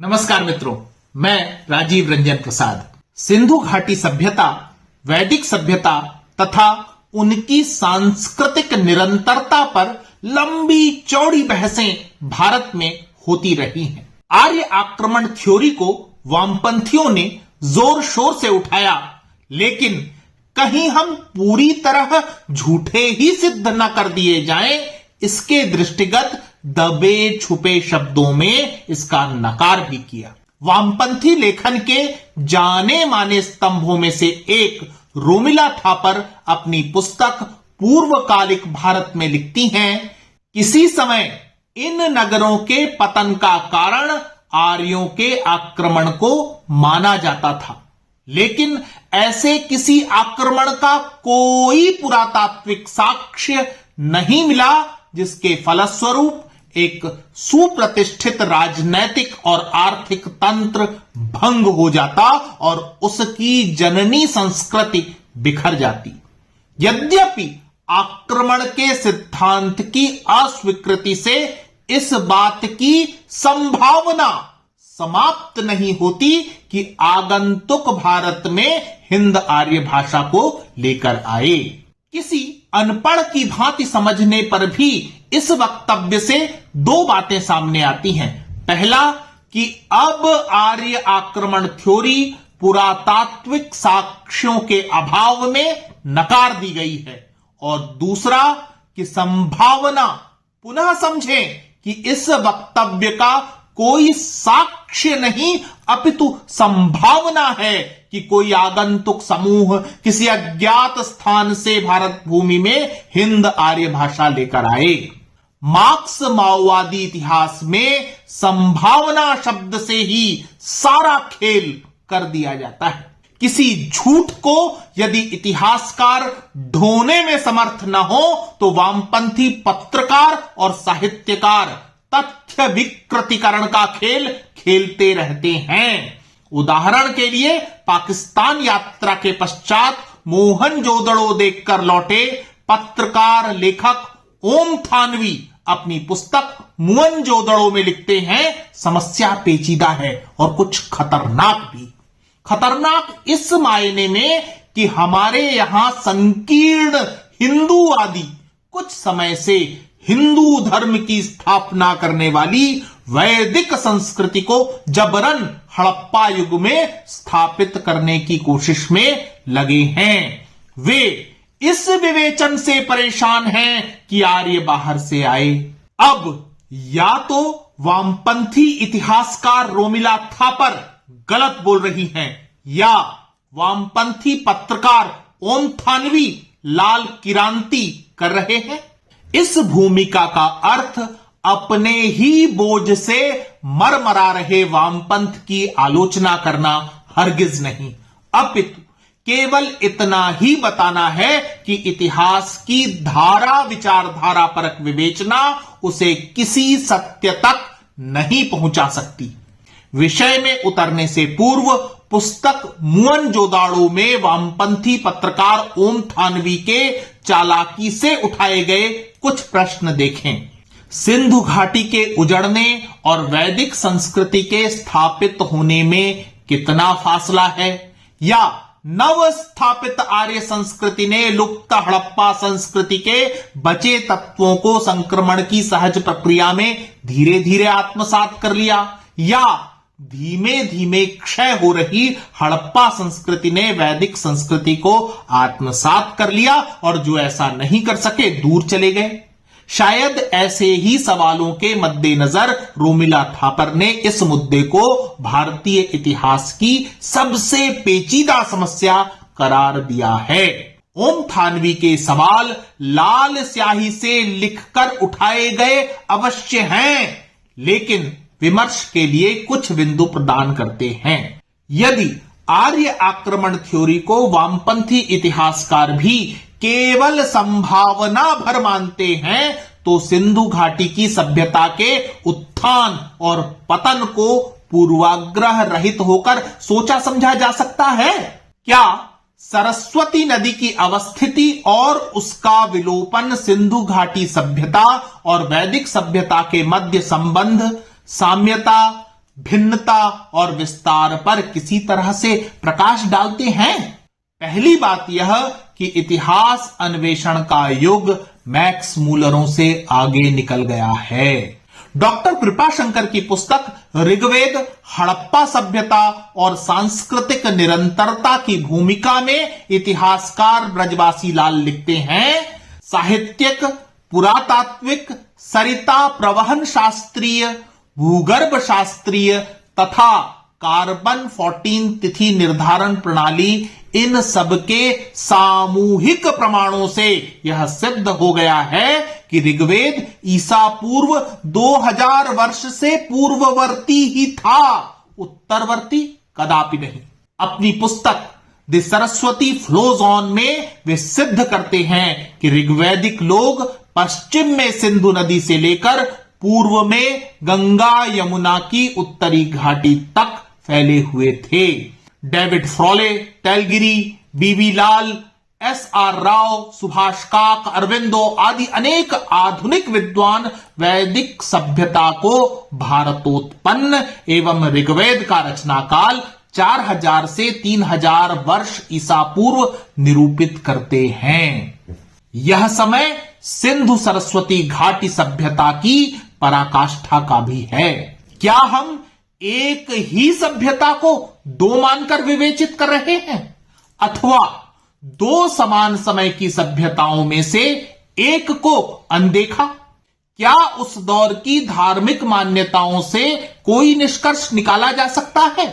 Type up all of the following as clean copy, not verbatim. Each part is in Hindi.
नमस्कार मित्रों, मैं राजीव रंजन प्रसाद। सिंधु घाटी सभ्यता, वैदिक सभ्यता तथा उनकी सांस्कृतिक निरंतरता पर लंबी चौड़ी बहसें भारत में होती रही हैं। आर्य आक्रमण थ्योरी को वामपंथियों ने जोर शोर से उठाया, लेकिन कहीं हम पूरी तरह झूठे ही सिद्ध न कर दिए जाएं, इसके दृष्टिगत दबे छुपे शब्दों में इसका नकार भी किया। वामपंथी लेखन के जाने माने स्तंभों में से एक रोमिला थापर अपनी पुस्तक पूर्वकालिक भारत में लिखती हैं, किसी समय इन नगरों के पतन का कारण आर्यों के आक्रमण को माना जाता था, लेकिन ऐसे किसी आक्रमण का कोई पुरातात्विक साक्ष्य नहीं मिला जिसके फलस्वरूप एक सुप्रतिष्ठित राजनैतिक और आर्थिक तंत्र भंग हो जाता और उसकी जननी संस्कृति बिखर जाती। यद्यपि आक्रमण के सिद्धांत की अस्वीकृति से इस बात की संभावना समाप्त नहीं होती कि आगंतुक भारत में हिंद आर्य भाषा को लेकर आए। किसी अनपढ़ की भांति समझने पर भी इस वक्तव्य से दो बातें सामने आती हैं। पहला कि अब आर्य आक्रमण थ्योरी पुरातात्विक साक्ष्यों के अभाव में नकार दी गई है, और दूसरा कि संभावना, पुनः समझें कि इस वक्तव्य का कोई साक्ष्य नहीं अपितु संभावना है कि कोई आगंतुक समूह किसी अज्ञात स्थान से भारत भूमि में हिंद आर्य भाषा लेकर आए। मार्क्स माओवादी इतिहास में संभावना शब्द से ही सारा खेल कर दिया जाता है। किसी झूठ को यदि इतिहासकार ढोने में समर्थ न हो तो वामपंथी पत्रकार और साहित्यकार तथ्य विकृतिकरण का खेल खेलते रहते हैं। उदाहरण के लिए पाकिस्तान यात्रा के पश्चात मोहनजोदड़ो देखकर लौटे पत्रकार लेखक ओम थानवी अपनी पुस्तक मोहनजोदड़ो में लिखते हैं, समस्या पेचीदा है और कुछ खतरनाक भी। खतरनाक इस मायने में कि हमारे यहां संकीर्ण हिंदूवादी कुछ समय से हिंदू धर्म की स्थापना करने वाली वैदिक संस्कृति को जबरन हड़प्पा युग में स्थापित करने की कोशिश में लगे हैं। वे इस विवेचन से परेशान हैं कि आर्य बाहर से आए। अब या तो वामपंथी इतिहासकार रोमिला थापर गलत बोल रही हैं, या वामपंथी पत्रकार ओम थानवी लाल किरांती कर रहे हैं। इस भूमिका का अर्थ अपने ही बोझ से मरमरा रहे वामपंथ की आलोचना करना हरगिज नहीं, अपितु केवल इतना ही बताना है कि इतिहास की धारा विचारधारा परक विवेचना उसे किसी सत्य तक नहीं पहुंचा सकती। विषय में उतरने से पूर्व पुस्तक मोहनजोदड़ो में वामपंथी पत्रकार ओम थानवी के चालाकी से उठाए गए कुछ प्रश्न देखें। सिंधु घाटी के उजड़ने और वैदिक संस्कृति के स्थापित होने में कितना फासला है, या नव स्थापित आर्य संस्कृति ने लुप्त हड़प्पा संस्कृति के बचे तत्वों को संक्रमण की सहज प्रक्रिया में धीरे धीरे आत्मसात कर लिया, या धीमे धीमे क्षय हो रही हड़प्पा संस्कृति ने वैदिक संस्कृति को आत्मसात कर लिया और जो ऐसा नहीं कर सके दूर चले गए। शायद ऐसे ही सवालों के मद्देनजर रोमिला थापर ने इस मुद्दे को भारतीय इतिहास की सबसे पेचीदा समस्या करार दिया है। ओम थानवी के सवाल लाल स्याही से लिखकर उठाए गए अवश्य हैं, लेकिन विमर्श के लिए कुछ बिंदु प्रदान करते हैं। यदि आर्य आक्रमण थ्योरी को वामपंथी इतिहासकार भी केवल संभावना भर मानते हैं, तो सिंधु घाटी की सभ्यता के उत्थान और पतन को पूर्वाग्रह रहित होकर सोचा समझा जा सकता है क्या? सरस्वती नदी की अवस्थिति और उसका विलोपन सिंधु घाटी सभ्यता और वैदिक सभ्यता के मध्य संबंध, साम्यता, भिन्नता और विस्तार पर किसी तरह से प्रकाश डालते हैं। पहली बात यह कि इतिहास अन्वेषण का युग मैक्स मूलरों से आगे निकल गया है। डॉक्टर कृपाशंकर की पुस्तक ऋग्वेद, हड़प्पा सभ्यता और सांस्कृतिक निरंतरता की भूमिका में इतिहासकार ब्रजवासी लाल लिखते हैं, साहित्यिक, पुरातात्विक, सरिता प्रवहन शास्त्रीय, भूगर्भ शास्त्रीय तथा कार्बन 14 तिथि निर्धारण प्रणाली, इन सबके सामूहिक प्रमाणों से यह सिद्ध हो गया है कि ऋग्वेद ईसा पूर्व 2000 वर्ष से पूर्ववर्ती ही था, उत्तरवर्ती कदापि नहीं। अपनी पुस्तक द सरस्वती फ्लोज ऑन में वे सिद्ध करते हैं कि ऋग्वैदिक लोग पश्चिम में सिंधु नदी से लेकर पूर्व में गंगा यमुना की उत्तरी घाटी तक फैले हुए थे। डेविड फ्रॉले, टेलगिरी, बीबी लाल, एस.आर. राव, सुभाष काक, अरविंदो आदि अनेक आधुनिक विद्वान वैदिक सभ्यता को भारतोत्पन्न एवं ऋग्वेद का रचना काल 4000 से 3000 वर्ष ईसा पूर्व निरूपित करते हैं। यह समय सिंधु सरस्वती घाटी सभ्यता की पराकाष्ठा का भी है। क्या हम एक ही सभ्यता को दो मानकर विवेचित कर रहे हैं अथवा दो समान समय की सभ्यताओं में से एक को अनदेखा? क्या उस दौर की धार्मिक मान्यताओं से कोई निष्कर्ष निकाला जा सकता है?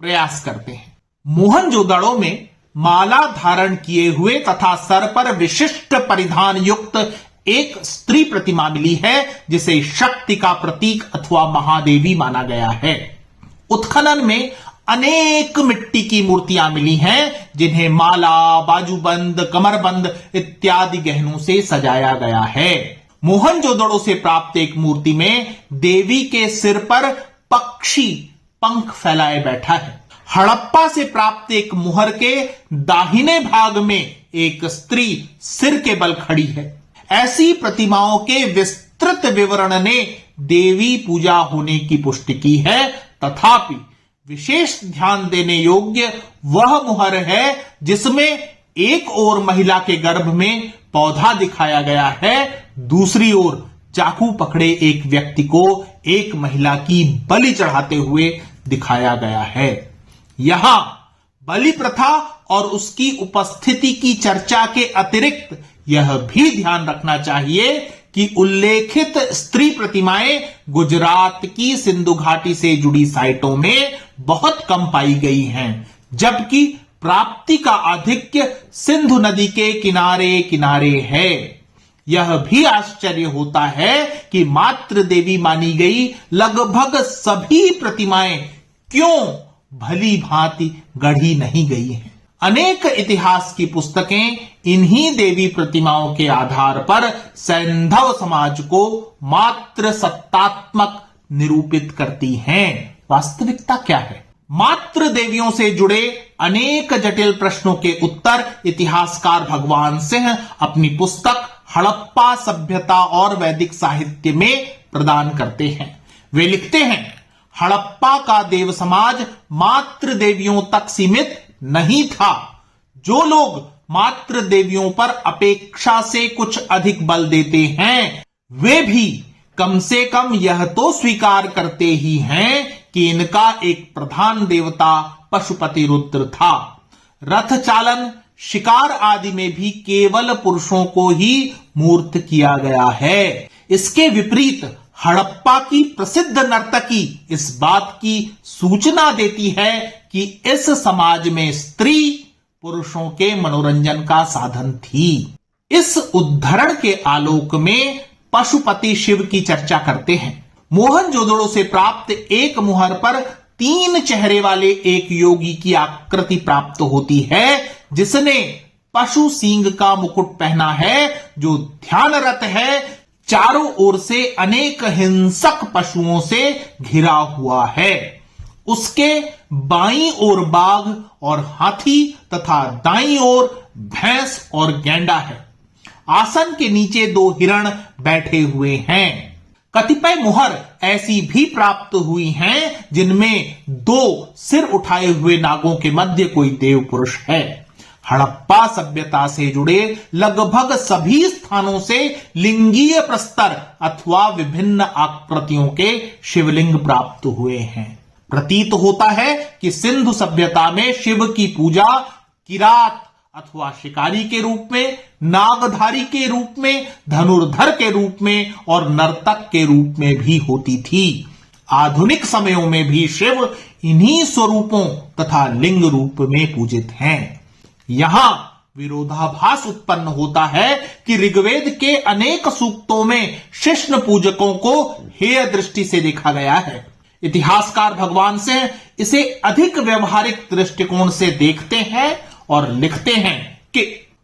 प्रयास करते हैं। मोहनजोदड़ो में माला धारण किए हुए तथा सर पर विशिष्ट परिधान युक्त एक स्त्री प्रतिमा मिली है जिसे शक्ति का प्रतीक अथवा महादेवी माना गया है। उत्खनन में अनेक मिट्टी की मूर्तियां मिली हैं जिन्हें माला, बाजूबंद, कमरबंद इत्यादि गहनों से सजाया गया है। मोहनजोदड़ो से प्राप्त एक मूर्ति में देवी के सिर पर पक्षी पंख फैलाए बैठा है। हड़प्पा से प्राप्त एक मुहर के दाहिने भाग में एक स्त्री सिर के बल खड़ी है। ऐसी प्रतिमाओं के विस्तृत विवरण ने देवी पूजा होने की पुष्टि की है, तथापि विशेष ध्यान देने योग्य वह मुहर है जिसमें एक ओर महिला के गर्भ में पौधा दिखाया गया है, दूसरी ओर चाकू पकड़े एक व्यक्ति को एक महिला की बलि चढ़ाते हुए दिखाया गया है। यहां बलि प्रथा और उसकी उपस्थिति की चर्चा के अतिरिक्त यह भी ध्यान रखना चाहिए कि उल्लेखित स्त्री प्रतिमाएं गुजरात की सिंधु घाटी से जुड़ी साइटों में बहुत कम पाई गई हैं, जबकि प्राप्ति का आधिक्य सिंधु नदी के किनारे किनारे है। यह भी आश्चर्य होता है कि मातृ देवी मानी गई लगभग सभी प्रतिमाएं क्यों भली भांति गढ़ी नहीं गई हैं। अनेक इतिहास की पुस्तकें इन्हीं देवी प्रतिमाओं के आधार पर सैंधव समाज को मात्र सत्तात्मक निरूपित करती हैं। वास्तविकता क्या है? मात्र देवियों से जुड़े अनेक जटिल प्रश्नों के उत्तर इतिहासकार भगवान सिंह अपनी पुस्तक हड़प्पा सभ्यता और वैदिक साहित्य में प्रदान करते हैं। वे लिखते हैं, हड़प्पा का देव समाज मात्र देवियों तक सीमित नहीं था। जो लोग मात्र देवियों पर अपेक्षा से कुछ अधिक बल देते हैं, वे भी कम से कम यह तो स्वीकार करते ही हैं कि इनका एक प्रधान देवता पशुपति रुद्र था। रथ चालन, शिकार आदि में भी केवल पुरुषों को ही मूर्त किया गया है। इसके विपरीत हड़प्पा की प्रसिद्ध नर्तकी इस बात की सूचना देती है कि इस समाज में स्त्री पुरुषों के मनोरंजन का साधन थी। इस उद्धरण के आलोक में पशुपति शिव की चर्चा करते हैं। मोहनजोदड़ो से प्राप्त एक मुहर पर 3 चेहरे वाले एक योगी की आकृति प्राप्त होती है, जिसने पशु सींग का मुकुट पहना है, जो ध्यानरत है, चारों ओर से अनेक हिंसक पशुओं से घिरा हुआ है। उसके बाईं ओर बाघ और हाथी तथा दाईं ओर भैंस और गैंडा है। आसन के नीचे 2 हिरण बैठे हुए हैं। कतिपय मुहर ऐसी भी प्राप्त हुई हैं जिनमें 2 सिर उठाए हुए नागों के मध्य कोई देव पुरुष है। हड़प्पा सभ्यता से जुड़े लगभग सभी स्थानों से लिंगीय प्रस्तर अथवा विभिन्न आकृतियों के शिवलिंग प्राप्त हुए हैं। प्रतीत होता है कि सिंधु सभ्यता में शिव की पूजा किरात अथवा शिकारी के रूप में, नागधारी के रूप में, धनुर्धर के रूप में और नर्तक के रूप में भी होती थी। आधुनिक समयों में भी शिव इन्हीं स्वरूपों तथा लिंग रूप में पूजित हैं। यहां विरोधाभास उत्पन्न होता है कि ऋग्वेद के अनेक सूक्तों में शिष्ण पूजकों को हेय दृष्टि से देखा गया है। इतिहासकार भगवान से इसे अधिक व्यवहारिक दृष्टिकोण से देखते हैं और लिखते हैं कि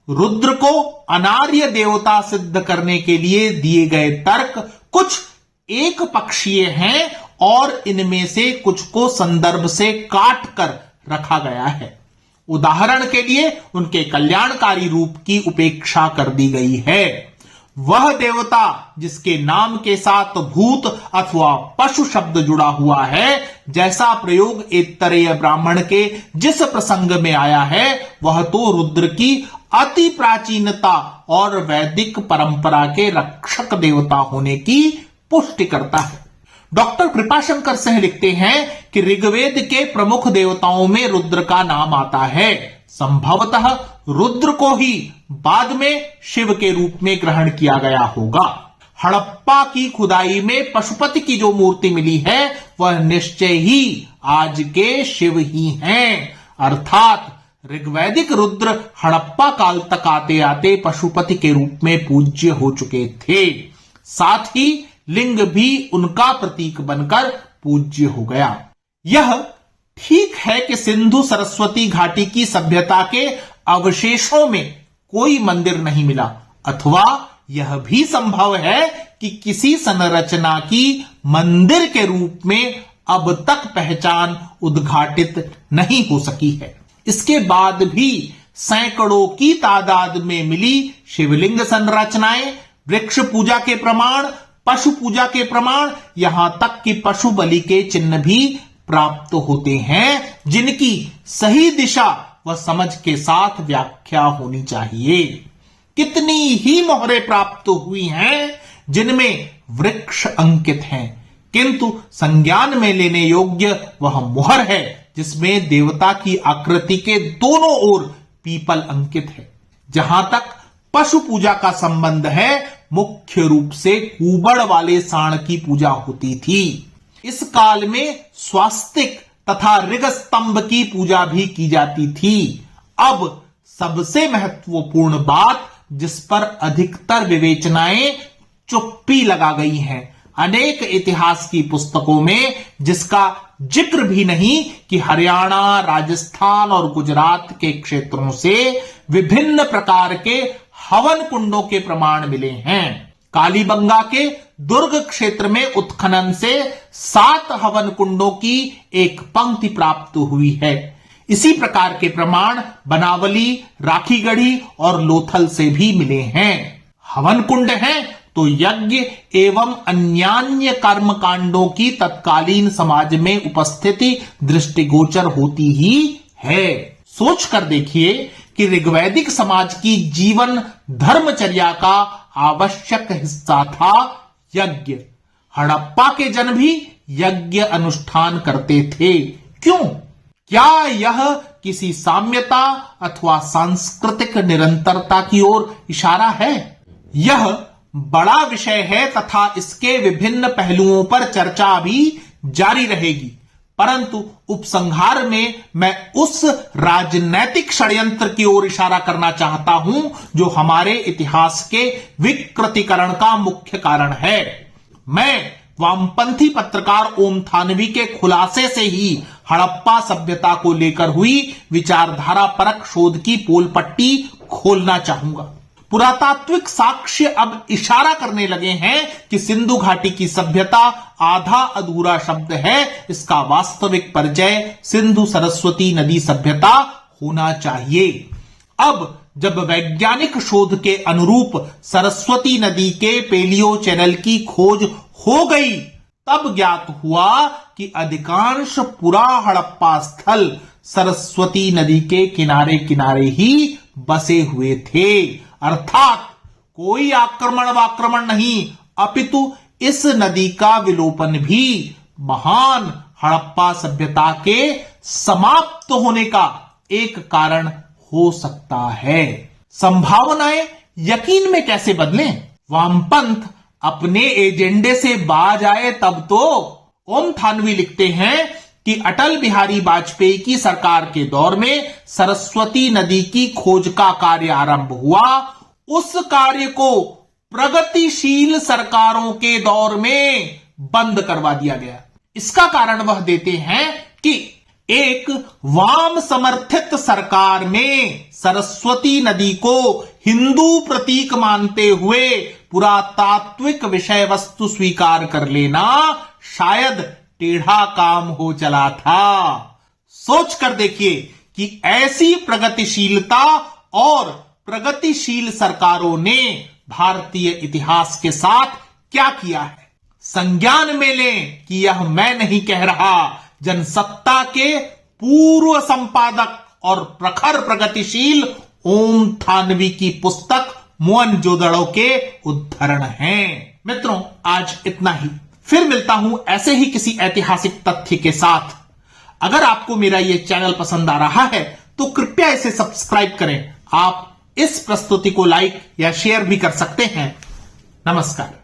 रुद्र को अनार्य देवता सिद्ध करने के लिए दिए गए तर्क कुछ एक पक्षीय हैं और इनमें से कुछ को संदर्भ से काट कर रखा गया है। उदाहरण के लिए उनके कल्याणकारी रूप की उपेक्षा कर दी गई है। वह देवता जिसके नाम के साथ भूत अथवा पशु शब्द जुड़ा हुआ है, जैसा प्रयोग ऐतरेय ब्राह्मण के जिस प्रसंग में आया है, वह तो रुद्र की अति प्राचीनता और वैदिक परंपरा के रक्षक देवता होने की पुष्टि करता है। डॉक्टर कृपाशंकर सिंह लिखते हैं कि ऋग्वेद के प्रमुख देवताओं में रुद्र का नाम आता है। संभवतः रुद्र को ही बाद में शिव के रूप में ग्रहण किया गया होगा। हड़प्पा की खुदाई में पशुपति की जो मूर्ति मिली है वह निश्चय ही आज के शिव ही हैं। अर्थात ऋग्वैदिक रुद्र हड़प्पा काल तक आते आते पशुपति के रूप में पूज्य हो चुके थे। साथ ही लिंग भी उनका प्रतीक बनकर पूज्य हो गया। यह ठीक है कि सिंधु सरस्वती घाटी की सभ्यता के अवशेषों में कोई मंदिर नहीं मिला, अथवा यह भी संभव है कि किसी संरचना की मंदिर के रूप में अब तक पहचान उद्घाटित नहीं हो सकी है। इसके बाद भी सैकड़ों की तादाद में मिली शिवलिंग संरचनाएं, वृक्ष पूजा के प्रमाण, पशु पूजा के प्रमाण, यहां तक कि पशु बलि के चिन्ह भी प्राप्त होते हैं, जिनकी सही दिशा व समझ के साथ व्याख्या होनी चाहिए। कितनी ही मोहरें प्राप्त हुई हैं जिनमें वृक्ष अंकित हैं, किंतु संज्ञान में लेने योग्य वह मोहर है जिसमें देवता की आकृति के दोनों ओर पीपल अंकित है। जहां तक पशु पूजा का संबंध है, मुख्य रूप से कुबड़ वाले सांड की पूजा होती थी। इस काल में स्वास्तिक तथा ऋग स्तंभ की पूजा भी की जाती थी। अब सबसे महत्वपूर्ण बात जिस पर अधिकतर विवेचनाएं चुप्पी लगा गई हैं, अनेक इतिहास की पुस्तकों में जिसका जिक्र भी नहीं कि हरियाणा, राजस्थान और गुजरात के क्षेत्रों से विभिन्न प्रकार के हवन कुंडों के प्रमाण मिले हैं। कालीबंगा के दुर्ग क्षेत्र में उत्खनन से 7 हवन कुंडों की एक पंक्ति प्राप्त हुई है। इसी प्रकार के प्रमाण बनावली, राखीगढ़ी और लोथल से भी मिले हैं। हवन कुंड हैं तो यज्ञ एवं अन्यान्य कर्म कांडों की तत्कालीन समाज में उपस्थिति दृष्टिगोचर होती ही है। सोच कर देखिए कि ऋग्वैदिक समाज की जीवन धर्मचर्या का आवश्यक हिस्सा था यज्ञ। हड़प्पा के जन भी यज्ञ अनुष्ठान करते थे। क्यों? क्या यह किसी साम्यता अथवा सांस्कृतिक निरंतरता की ओर इशारा है? यह बड़ा विषय है तथा इसके विभिन्न पहलुओं पर चर्चा भी जारी रहेगी, परंतु उपसंहार में मैं उस राजनैतिक षड्यंत्र की ओर इशारा करना चाहता हूं जो हमारे इतिहास के विकृतीकरण का मुख्य कारण है। मैं वामपंथी पत्रकार ओम थानवी के खुलासे से ही हड़प्पा सभ्यता को लेकर हुई विचारधारा परक शोध की पोल पट्टी खोलना चाहूंगा। पुरातात्विक साक्ष्य अब इशारा करने लगे हैं कि सिंधु घाटी की सभ्यता आधा अधूरा शब्द है। इसका वास्तविक परिचय सिंधु सरस्वती नदी सभ्यता होना चाहिए। अब जब वैज्ञानिक शोध के अनुरूप सरस्वती नदी के पेलियो चैनल की खोज हो गई, तब ज्ञात हुआ कि अधिकांश पुरा हड़प्पा स्थल सरस्वती नदी के किनारे किनारे ही बसे हुए थे। अर्थात कोई आक्रमण नहीं, अपितु इस नदी का विलोपन भी महान हड़प्पा सभ्यता के समाप्त होने का एक कारण हो सकता है। संभावनाएं यकीन में कैसे बदलें? वामपंथ अपने एजेंडे से बाज आए तब तो। ओम थानवी लिखते हैं कि अटल बिहारी वाजपेयी की सरकार के दौर में सरस्वती नदी की खोज का कार्य आरंभ हुआ। उस कार्य को प्रगतिशील सरकारों के दौर में बंद करवा दिया गया। इसका कारण वह देते हैं कि एक वाम समर्थित सरकार में सरस्वती नदी को हिंदू प्रतीक मानते हुए पुरातात्विक विषय वस्तु स्वीकार कर लेना शायद टेढ़ा काम हो चला था। सोच कर देखिए कि ऐसी प्रगतिशीलता और प्रगतिशील सरकारों ने भारतीय इतिहास के साथ क्या किया है। संज्ञान में लें कि यह मैं नहीं कह रहा, जनसत्ता के पूर्व संपादक और प्रखर प्रगतिशील ओम थानवी की पुस्तक मोहनजोदड़ो के उद्धरण हैं। मित्रों, आज इतना ही। फिर मिलता हूं ऐसे ही किसी ऐतिहासिक तथ्य के साथ। अगर आपको मेरा यह चैनल पसंद आ रहा है तो कृपया इसे सब्सक्राइब करें। आप इस प्रस्तुति को लाइक या शेयर भी कर सकते हैं। नमस्कार।